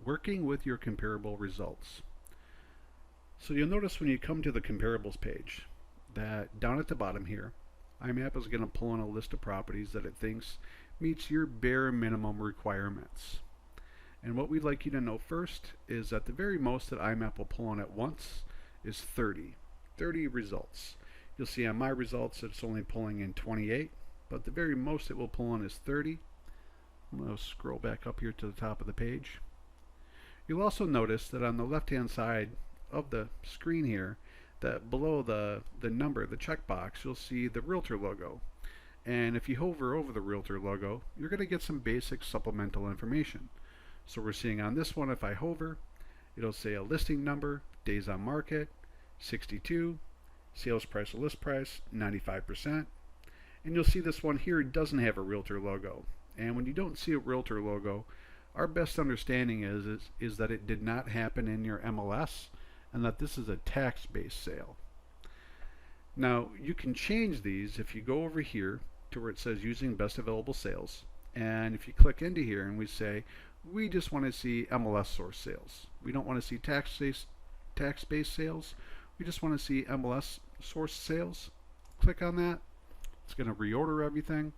working with your comparable results. So you'll notice when you come to the comparables page that down at the bottom here, iMapp is going to pull in a list of properties that it thinks meets your bare minimum requirements. And what we'd like you to know first is that the very most that iMapp will pull in at once is 30 results. You'll see on my results it's only pulling in 28, but the very most it will pull in is 30. I'm going to scroll back up here to the top of the page. You'll also notice that on the left hand side of the screen here, that below the number, the checkbox, you'll see the realtor logo. And if you hover over the realtor logo, you're going to get some basic supplemental information. So we're seeing on this one, if I hover, it'll say a listing number, days on market, 62, sales price to list price, 95%. And you'll see this one here doesn't have a realtor logo. And when you don't see a realtor logo, our best understanding is that it did not happen in your MLS and that this is a tax-based sale. Now you can change these if you go over here to where it says using best available sales, and if you click into here and we say we just want to see MLS source sales, we don't want to see tax-based sales, we just want to see MLS source sales, click on that. It's going to reorder everything,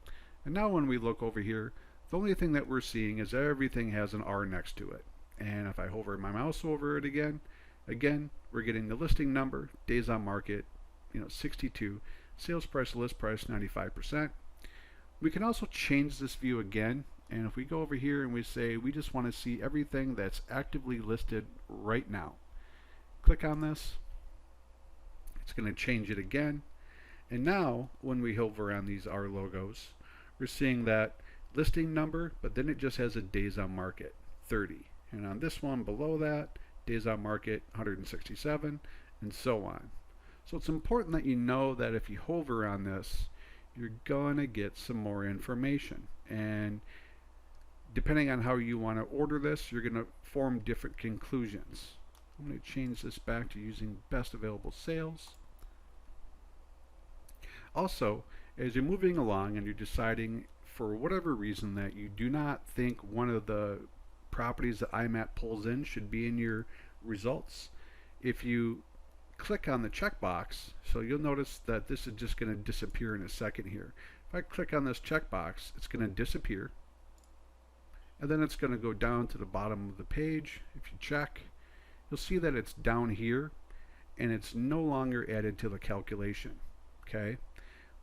and now when we look over here, the only thing that we're seeing is everything has an R next to it. And if I hover my mouse over it again, we're getting the listing number, days on market, 62, sales price to list price 95%. We can also change this view again, and if we go over here and we say we just want to see everything that's actively listed right now, click on this, it's going to change it again. And now when we hover on these R logos, we're seeing that listing number, but then it just has a days on market 30, and on this one below that, days on market 167, and so on. So it's important that you know that if you hover on this, you're going to get some more information, and depending on how you want to order this, you're going to form different conclusions. I'm going to change this back to using best available sales. Also, as you're moving along and you're deciding for whatever reason that you do not think one of the properties that iMapp pulls in should be in your results, if you click on the checkbox, so you'll notice that this is just going to disappear in a second here. If I click on this checkbox, it's going to disappear, and then it's going to go down to the bottom of the page. If you check, you'll see that it's down here and it's no longer added to the calculation. Okay,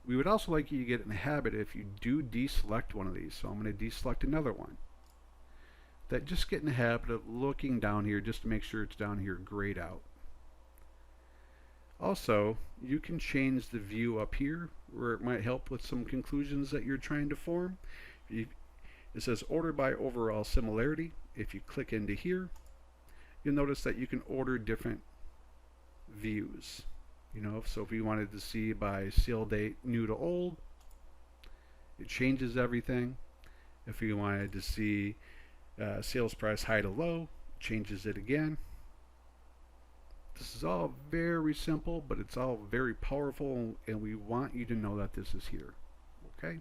we would also like you to get in the habit, if you do deselect one of these, so I'm going to deselect another one, that just get in the habit of looking down here just to make sure it's down here grayed out. Also, you can change the view up here where it might help with some conclusions that you're trying to form. It says order by overall similarity. If you click into here, you'll notice that you can order different views. So if you wanted to see by sale date new to old, it changes everything. If you wanted to see sales price high to low, changes it again. This is all very simple, but it's all very powerful, and we want you to know that this is here. Okay?